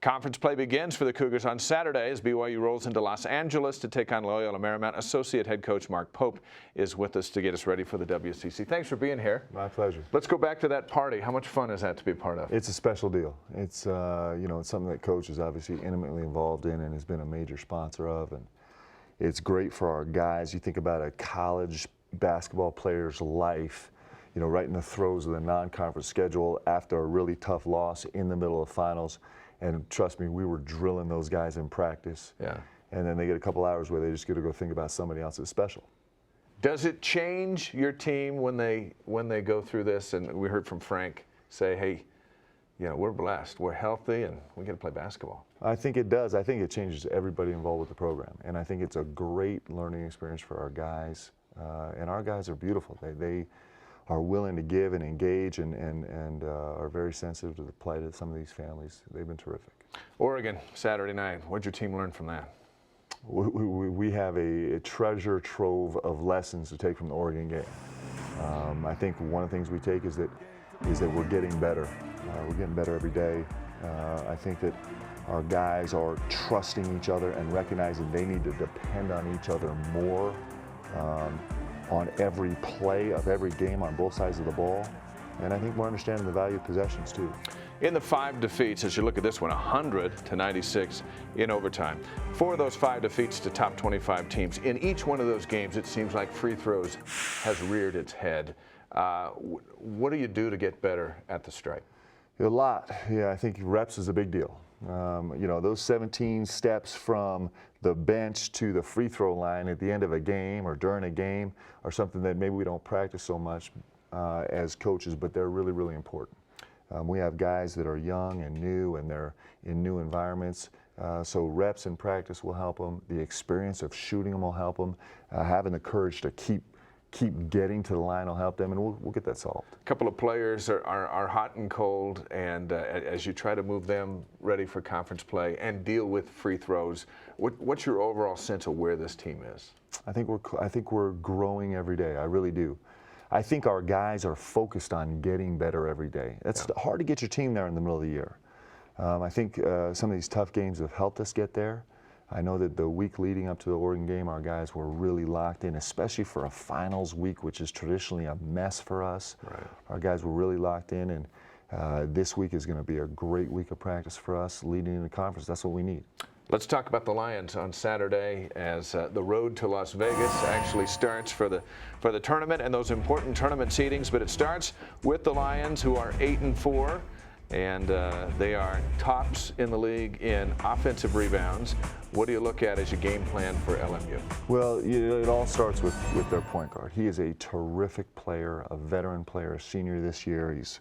Conference play begins for the Cougars on Saturday as BYU rolls into Los Angeles to take on Loyola Marymount. Associate head coach Mark Pope is with us to get us ready for the WCC. Thanks for being here. My pleasure. Let's go back to that party. How much fun is that to be a part of? It's a special deal. It's it's something that coach is obviously intimately involved in and has been a major sponsor of, and it's great for our guys. You think about a college basketball player's life, right in the throes of the non-conference schedule after a really tough loss in the middle of finals. And trust me, we were drilling those guys in practice. Yeah. And then they get a couple hours where they just get to go think about somebody else that's special. Does it change your team when they go through this? And we heard from Frank say, hey, we're blessed, we're healthy, and we get to play basketball. I think it does. I think it changes everybody involved with the program. And I think it's a great learning experience for our guys. And our guys are beautiful. They are willing to give and engage and are very sensitive to the plight of some of these families. They've been terrific. Oregon, Saturday night. What did your team learn from that? We have a treasure trove of lessons to take from the Oregon game. I think one of the things we take is that we're getting better. We're getting better every day. I think that our guys are trusting each other and recognizing they need to depend on each other more on every play of every game on both sides of the ball. And I think we're understanding the value of possessions too. In the 5 defeats, as you look at this one, 100-96 in overtime. 4 of those 5 defeats to top 25 teams. In each one of those games, it seems like free throws has reared its head. What do you do to get better at the stripe? A lot. Yeah, I think reps is a big deal. Those 17 steps from the bench to the free throw line at the end of a game or during a game are something that maybe we don't practice so much as coaches, but they're really, really important. We have guys that are young and new, and they're in new environments, so reps in practice will help them. The experience of shooting them will help them. Having the courage to keep getting to the line will help them, and we'll get that solved. A couple of players are hot and cold, and as you try to move them ready for conference play and deal with free throws, what's your overall sense of where this team is? I think we're growing every day. I really do. I think our guys are focused on getting better every day. It's hard to get your team there in the middle of the year. I think some of these tough games have helped us get there. I know that the week leading up to the Oregon game, our guys were really locked in, especially for a finals week, which is traditionally a mess for us. Right. Our guys were really locked in, and this week is going to be a great week of practice for us leading into the conference. That's what we need. Let's talk about the Lions on Saturday as the road to Las Vegas actually starts for the tournament and those important tournament seedings. But it starts with the Lions, who are 8-4. And they are tops in the league in offensive rebounds. What do you look at as your game plan for LMU? Well, it all starts with their point guard. He is a terrific player, a veteran player, a senior this year. He's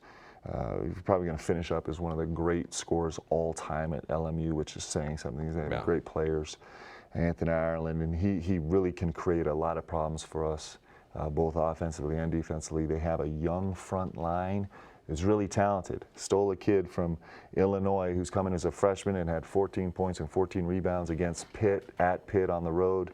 probably going to finish up as one of the great scorers all time at LMU, which is saying something. They have great players, Anthony Ireland, and he really can create a lot of problems for us, both offensively and defensively. They have a young front line. Is really talented. Stole a kid from Illinois who's coming as a freshman and had 14 points and 14 rebounds against Pitt, at Pitt on the road.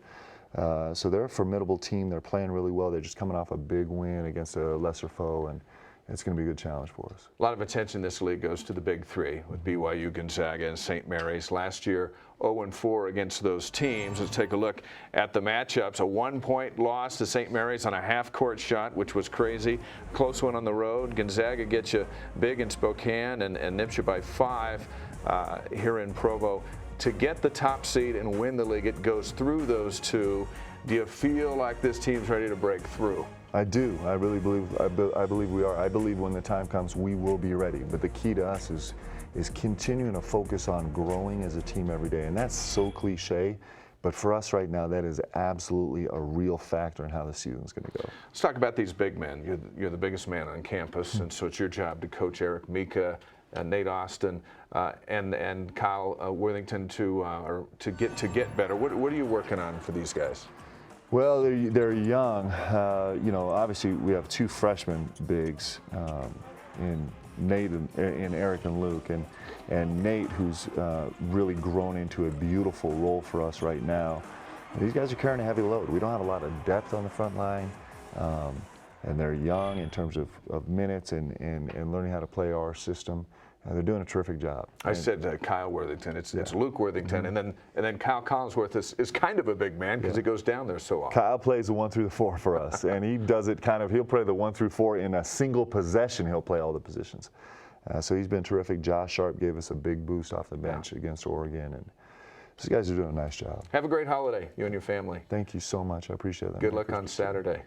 So they're a formidable team. They're playing really well. They're just coming off a big win against a lesser foe, and it's going to be a good challenge for us. A lot of attention this league goes to the big three with BYU, Gonzaga, and St. Mary's. Last year, 0-4 against those teams. Let's take a look at the matchups. A 1-point loss to St. Mary's on a half-court shot, which was crazy. Close one on the road. Gonzaga gets you big in Spokane and nips you by 5 here in Provo. To get the top seed and win the league, it goes through those two. Do you feel like this team's ready to break through? I do. I really believe. I believe we are. I believe when the time comes, we will be ready. But the key to us is continuing to focus on growing as a team every day, and that's so cliche. But for us right now, that is absolutely a real factor in how the season's going to go. Let's talk about these big men. You're the biggest man on campus, and so it's your job to coach Eric Mika, Nate Austin, and Kyle Worthington to get better. What are you working on for these guys? Well, they're young. Obviously we have 2 freshman bigs in Nate and Eric and Luke, and Nate, who's really grown into a beautiful role for us right now. These guys are carrying a heavy load. We don't have a lot of depth on the front line. and they're young in terms of minutes and learning how to play our system. They're doing a terrific job. I said Kyle Worthington. It's Luke Worthington, and then Kyle Collinsworth is kind of a big man because he goes down there so often. Kyle plays the 1 through the 4 for us, and he does it he'll play the 1 through 4 in a single possession. He'll play all the positions. So he's been terrific. Josh Sharp gave us a big boost off the bench against Oregon, and these guys are doing a nice job. Have a great holiday, you and your family. Thank you so much. I appreciate that. Good luck on Saturday.